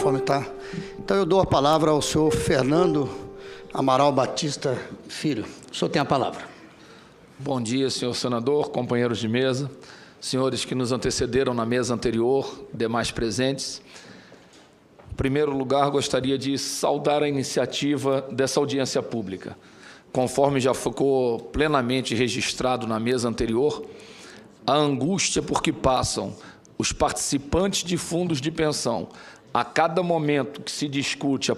conforme está. Então eu dou a palavra ao senhor Fernando Amaral Batista Filho. O senhor tem a palavra. Bom dia, senhor senador, companheiros de mesa, senhores que nos antecederam na mesa anterior, demais presentes. Em primeiro lugar, gostaria de saudar a iniciativa dessa audiência pública. Conforme já ficou plenamente registrado na mesa anterior, a angústia por que passam os participantes de fundos de pensão a cada momento que se discute a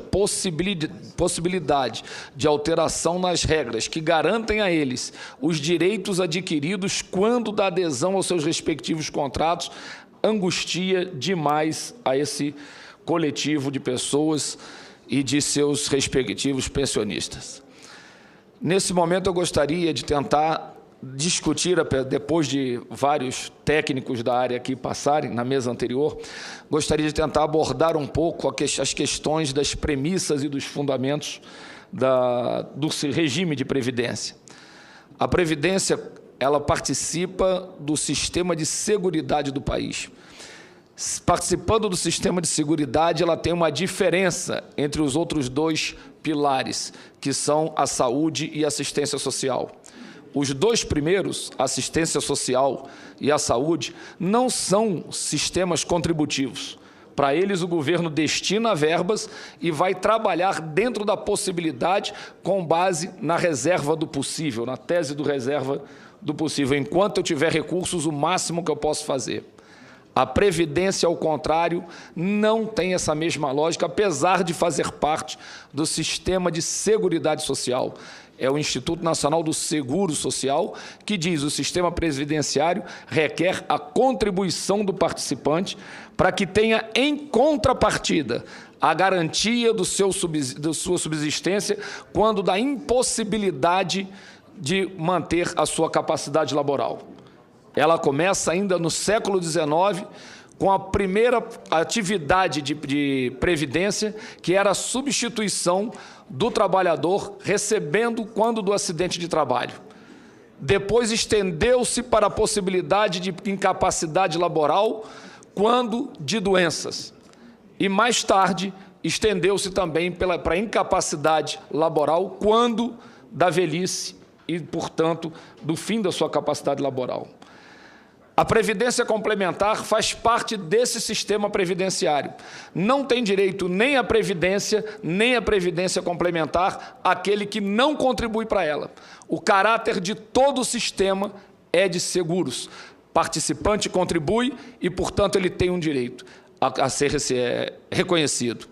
possibilidade de alteração nas regras que garantem a eles os direitos adquiridos quando da adesão aos seus respectivos contratos, angustia demais a esse coletivo de pessoas e de seus respectivos pensionistas. Nesse momento, eu gostaria de tentar discutir, depois de vários técnicos da área aqui passarem na mesa anterior, gostaria de tentar abordar um pouco as questões das premissas e dos fundamentos do regime de previdência. A previdência, ela participa do sistema de seguridade do país. Participando do sistema de seguridade, ela tem uma diferença entre os outros dois pilares, que são a saúde e a assistência social. Os dois primeiros, a assistência social e a saúde, não são sistemas contributivos. Para eles, o governo destina verbas e vai trabalhar dentro da possibilidade com base na reserva do possível, na tese do reserva do possível. Enquanto eu tiver recursos, o máximo que eu posso fazer. A Previdência, ao contrário, não tem essa mesma lógica, apesar de fazer parte do sistema de seguridade social. É o Instituto Nacional do Seguro Social, que diz que o sistema previdenciário requer a contribuição do participante para que tenha, em contrapartida, a garantia da sua subsistência quando da impossibilidade de manter a sua capacidade laboral. Ela começa ainda no século XIX, com a primeira atividade de previdência, que era a substituição do trabalhador recebendo quando do acidente de trabalho. Depois estendeu-se para a possibilidade de incapacidade laboral quando de doenças. E mais tarde estendeu-se também para a incapacidade laboral quando da velhice e, portanto, do fim da sua capacidade laboral. A previdência complementar faz parte desse sistema previdenciário. Não tem direito nem à previdência complementar aquele que não contribui para ela. O caráter de todo o sistema é de seguros. Participante contribui e, portanto, ele tem um direito a ser reconhecido.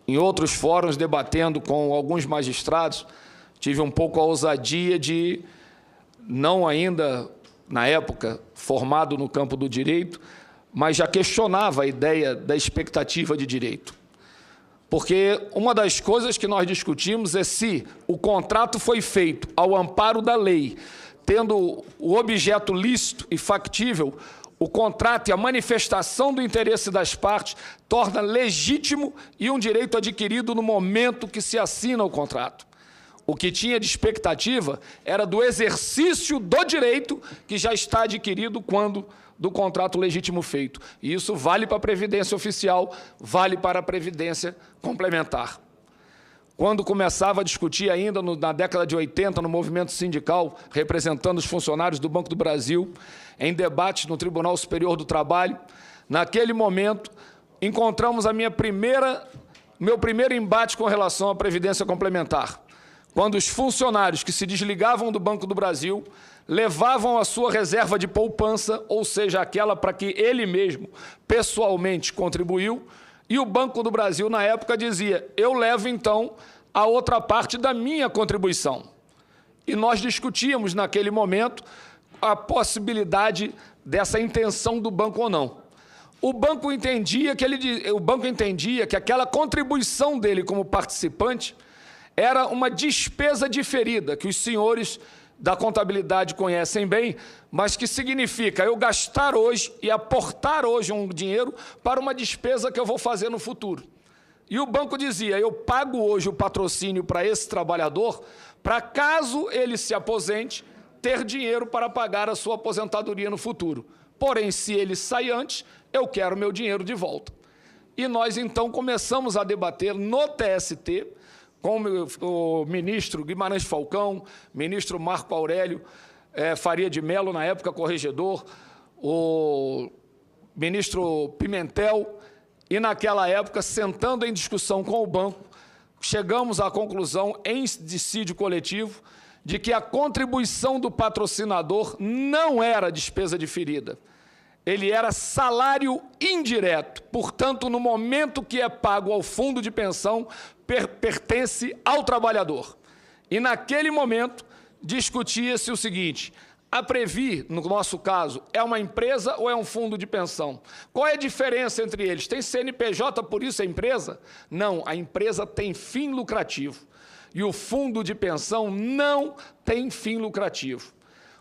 Em outros fóruns, debatendo com alguns magistrados, tive um pouco a ousadia de, não ainda na época, formado no campo do direito, mas já questionava a ideia da expectativa de direito. Porque uma das coisas que nós discutimos é se o contrato foi feito ao amparo da lei, tendo o objeto lícito e factível, o contrato e a manifestação do interesse das partes torna legítimo e um direito adquirido no momento que se assina o contrato. O que tinha de expectativa era do exercício do direito que já está adquirido quando do contrato legítimo feito. E isso vale para a Previdência Oficial, vale para a Previdência Complementar. Quando começava a discutir ainda na década de 80, no movimento sindical, representando os funcionários do Banco do Brasil, em debates no Tribunal Superior do Trabalho, naquele momento, encontramos meu primeiro embate com relação à Previdência Complementar. Quando os funcionários que se desligavam do Banco do Brasil levavam a sua reserva de poupança, ou seja, aquela para que ele mesmo pessoalmente contribuiu, e o Banco do Brasil, na época, dizia: eu levo, então, a outra parte da minha contribuição. E nós discutíamos, naquele momento, a possibilidade dessa intenção do banco ou não. O banco entendia que aquela contribuição dele como participante era uma despesa diferida, que os senhores da contabilidade conhecem bem, mas que significa eu gastar hoje e aportar hoje um dinheiro para uma despesa que eu vou fazer no futuro. E o banco dizia: eu pago hoje o patrocínio para esse trabalhador, para caso ele se aposente, ter dinheiro para pagar a sua aposentadoria no futuro. Porém, se ele sai antes, eu quero meu dinheiro de volta. E nós, então, começamos a debater no TST, com o ministro Guimarães Falcão, ministro Marco Aurélio Faria de Mello, na época corregedor, o ministro Pimentel, e naquela época, sentando em discussão com o banco, chegamos à conclusão, em dissídio coletivo, de que a contribuição do patrocinador não era despesa diferida. Ele era salário indireto. Portanto, no momento que é pago ao fundo de pensão, pertence ao trabalhador. E, naquele momento, discutia-se o seguinte: a Previ, no nosso caso, é uma empresa ou é um fundo de pensão? Qual é a diferença entre eles? Tem CNPJ, por isso é empresa? Não, a empresa tem fim lucrativo. E o fundo de pensão não tem fim lucrativo.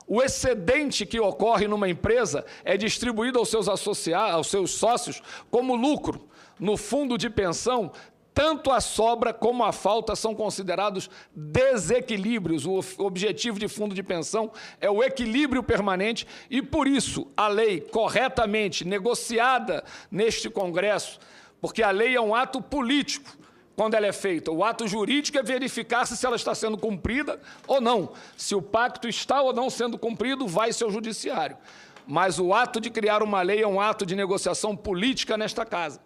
O excedente que ocorre numa empresa é distribuído aos seus associados, aos seus sócios, como lucro. No fundo de pensão, tanto a sobra como a falta são considerados desequilíbrios. O objetivo de fundo de pensão é o equilíbrio permanente e, por isso, a lei corretamente negociada neste Congresso, porque a lei é um ato político, quando ela é feita. O ato jurídico é verificar se ela está sendo cumprida ou não. Se o pacto está ou não sendo cumprido, vai-se ao judiciário. Mas o ato de criar uma lei é um ato de negociação política nesta casa.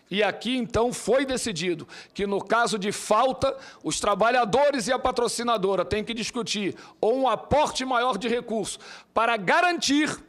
E aqui, então, foi decidido que, no caso de falta, os trabalhadores e a patrocinadora têm que discutir ou um aporte maior de recursos para garantir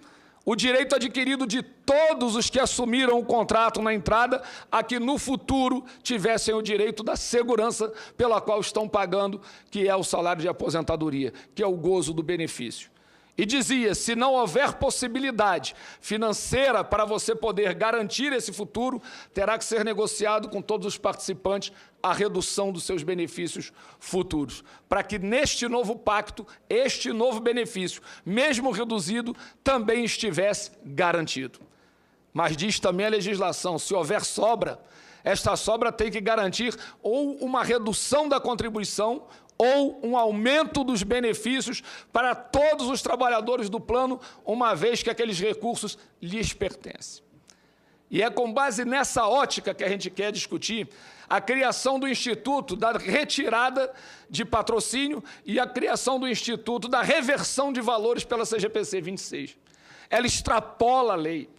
o direito adquirido de todos os que assumiram o contrato na entrada, a que no futuro tivessem o direito da segurança pela qual estão pagando, que é o salário de aposentadoria, que é o gozo do benefício. E dizia, se não houver possibilidade financeira para você poder garantir esse futuro, terá que ser negociado com todos os participantes a redução dos seus benefícios futuros, para que neste novo pacto, este novo benefício, mesmo reduzido, também estivesse garantido. Mas diz também a legislação, se houver sobra, esta sobra tem que garantir ou uma redução da contribuição ou um aumento dos benefícios para todos os trabalhadores do plano, uma vez que aqueles recursos lhes pertencem. E é com base nessa ótica que a gente quer discutir a criação do Instituto da retirada de patrocínio e a criação do Instituto da reversão de valores pela CGPC 26. Ela extrapola a lei.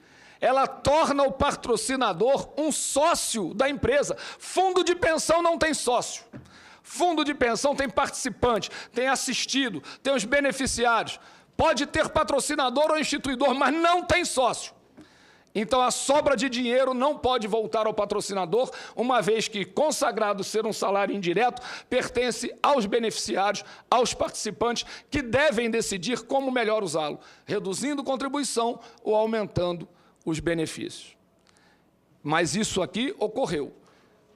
Ela torna o patrocinador um sócio da empresa. Fundo de pensão não tem sócio. Fundo de pensão tem participante, tem assistido, tem os beneficiários. Pode ter patrocinador ou instituidor, mas não tem sócio. Então, a sobra de dinheiro não pode voltar ao patrocinador, uma vez que, consagrado ser um salário indireto, pertence aos beneficiários, aos participantes, que devem decidir como melhor usá-lo, reduzindo contribuição ou aumentando os benefícios. Mas isso aqui ocorreu.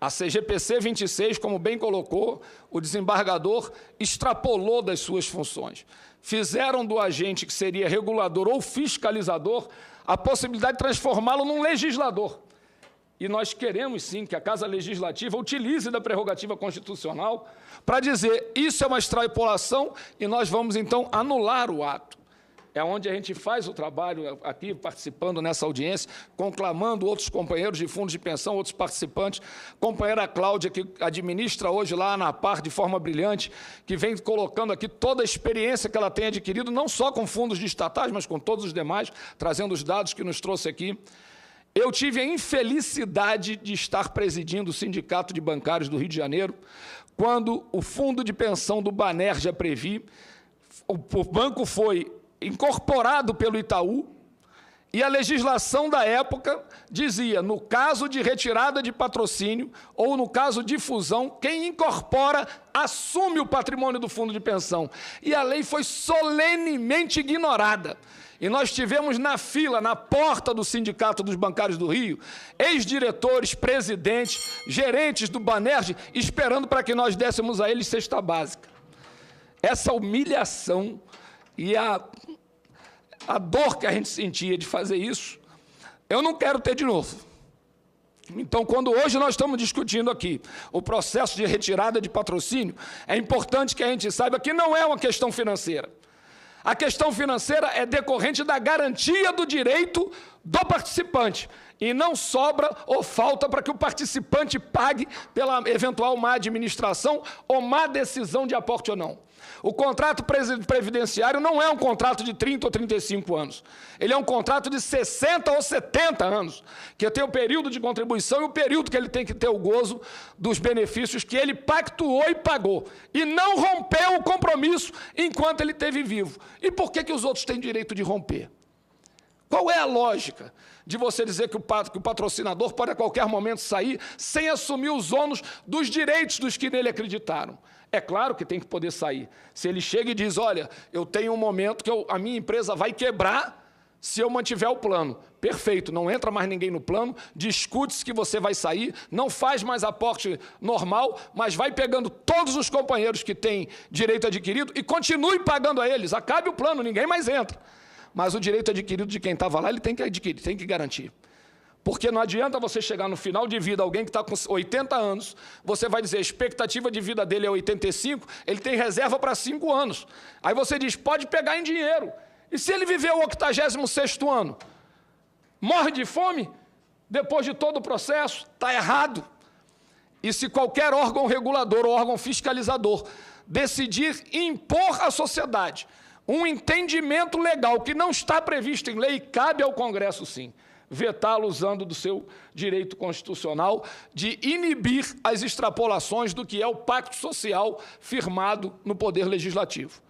A CGPC 26, como bem colocou, o desembargador extrapolou das suas funções. Fizeram do agente que seria regulador ou fiscalizador a possibilidade de transformá-lo num legislador. E nós queremos, sim, que a Casa Legislativa utilize da prerrogativa constitucional para dizer isso é uma extrapolação e nós vamos, então, anular o ato. É onde a gente faz o trabalho aqui, participando nessa audiência, conclamando outros companheiros de fundos de pensão, outros participantes. Companheira Cláudia, que administra hoje lá na ANAPAR de forma brilhante, que vem colocando aqui toda a experiência que ela tem adquirido, não só com fundos de estatais, mas com todos os demais, trazendo os dados que nos trouxe aqui. Eu tive a infelicidade de estar presidindo o Sindicato de Bancários do Rio de Janeiro, quando o fundo de pensão do Banerj Previ, o banco foi incorporado pelo Itaú, e a legislação da época dizia, no caso de retirada de patrocínio ou no caso de fusão, quem incorpora assume o patrimônio do fundo de pensão. E a lei foi solenemente ignorada. E nós tivemos na fila, na porta do Sindicato dos Bancários do Rio, ex-diretores, presidentes, gerentes do Banerj, esperando para que nós dessemos a eles cesta básica. Essa humilhação e a dor que a gente sentia de fazer isso, eu não quero ter de novo. Então, quando hoje nós estamos discutindo aqui o processo de retirada de patrocínio, é importante que a gente saiba que não é uma questão financeira. A questão financeira é decorrente da garantia do direito do participante e não sobra ou falta para que o participante pague pela eventual má administração ou má decisão de aporte ou não. O contrato previdenciário não é um contrato de 30 ou 35 anos. Ele é um contrato de 60 ou 70 anos, que tem o período de contribuição e o período que ele tem que ter o gozo dos benefícios que ele pactuou e pagou. E não rompeu o compromisso enquanto ele esteve vivo. E por que os outros têm direito de romper? Qual é a lógica de você dizer que o patrocinador pode a qualquer momento sair sem assumir os ônus dos direitos dos que nele acreditaram? É claro que tem que poder sair. Se ele chega e diz, olha, eu tenho um momento que a minha empresa vai quebrar se eu mantiver o plano. Perfeito, não entra mais ninguém no plano, discute-se que você vai sair, não faz mais aporte normal, mas vai pegando todos os companheiros que têm direito adquirido e continue pagando a eles. Acabe o plano, ninguém mais entra. Mas o direito adquirido de quem estava lá, ele tem que adquirir, tem que garantir. Porque não adianta você chegar no final de vida, alguém que está com 80 anos, você vai dizer, a expectativa de vida dele é 85, ele tem reserva para 5 anos. Aí você diz, pode pegar em dinheiro. E se ele viver o 86º ano? Morre de fome? Depois de todo o processo? Está errado. E se qualquer órgão regulador ou órgão fiscalizador decidir impor à sociedade um entendimento legal que não está previsto em lei, cabe ao Congresso, sim, vetá-lo usando do seu direito constitucional de inibir as extrapolações do que é o pacto social firmado no Poder Legislativo.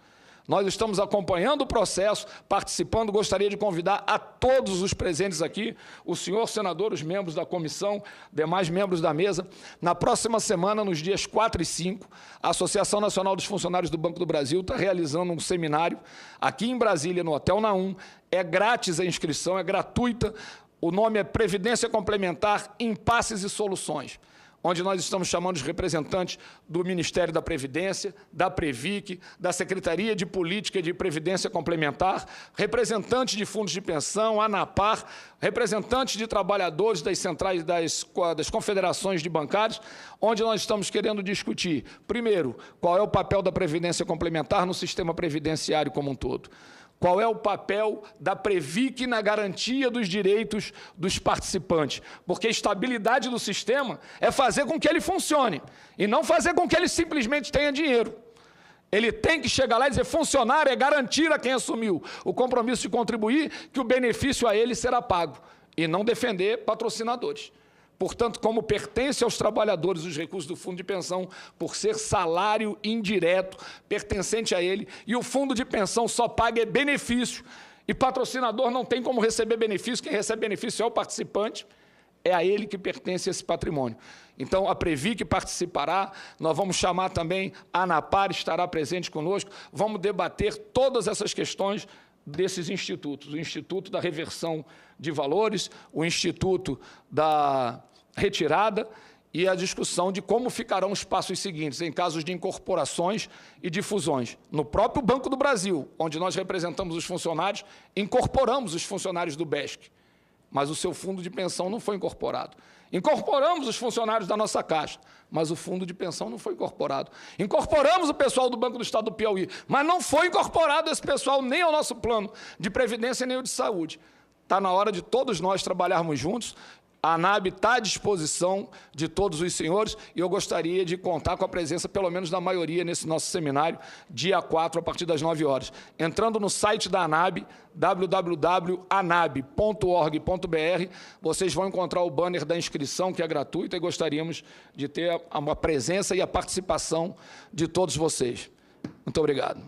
Nós estamos acompanhando o processo, participando, gostaria de convidar a todos os presentes aqui, o senhor senador, os membros da comissão, demais membros da mesa. Na próxima semana, nos dias 4 e 5, a Associação Nacional dos Funcionários do Banco do Brasil está realizando um seminário aqui em Brasília, no Hotel Naum. É grátis a inscrição, é gratuita. O nome é Previdência Complementar, Impasses e Soluções, onde nós estamos chamando os representantes do Ministério da Previdência, da Previc, da Secretaria de Política de Previdência Complementar, representantes de fundos de pensão, ANAPAR, representantes de trabalhadores das centrais das confederações de bancários, onde nós estamos querendo discutir, primeiro, qual é o papel da Previdência Complementar no sistema previdenciário como um todo. Qual é o papel da Previc na garantia dos direitos dos participantes? Porque a estabilidade do sistema é fazer com que ele funcione e não fazer com que ele simplesmente tenha dinheiro. Ele tem que chegar lá e dizer, funcionar é garantir a quem assumiu o compromisso de contribuir que o benefício a ele será pago e não defender patrocinadores. Portanto, como pertence aos trabalhadores os recursos do fundo de pensão, por ser salário indireto, pertencente a ele, e o fundo de pensão só paga benefício, e patrocinador não tem como receber benefício, quem recebe benefício é o participante, é a ele que pertence esse patrimônio. Então, a Previc participará, nós vamos chamar também, a ANAPAR estará presente conosco, vamos debater todas essas questões desses institutos, o Instituto da Reversão de Valores, o Instituto da Retirada e a discussão de como ficarão os passos seguintes em casos de incorporações e de fusões. No próprio Banco do Brasil, onde nós representamos os funcionários, incorporamos os funcionários do BESC, mas o seu fundo de pensão não foi incorporado. Incorporamos os funcionários da nossa Caixa, mas o fundo de pensão não foi incorporado. Incorporamos o pessoal do Banco do Estado do Piauí, mas não foi incorporado esse pessoal nem ao nosso plano de previdência nem ao de saúde. Está na hora de todos nós trabalharmos juntos. A ANAB está à disposição de todos os senhores e eu gostaria de contar com a presença, pelo menos da maioria, nesse nosso seminário, dia 4, a partir das 9 horas. Entrando no site da ANAB, www.anab.org.br, vocês vão encontrar o banner da inscrição, que é gratuita, e gostaríamos de ter a presença e a participação de todos vocês. Muito obrigado.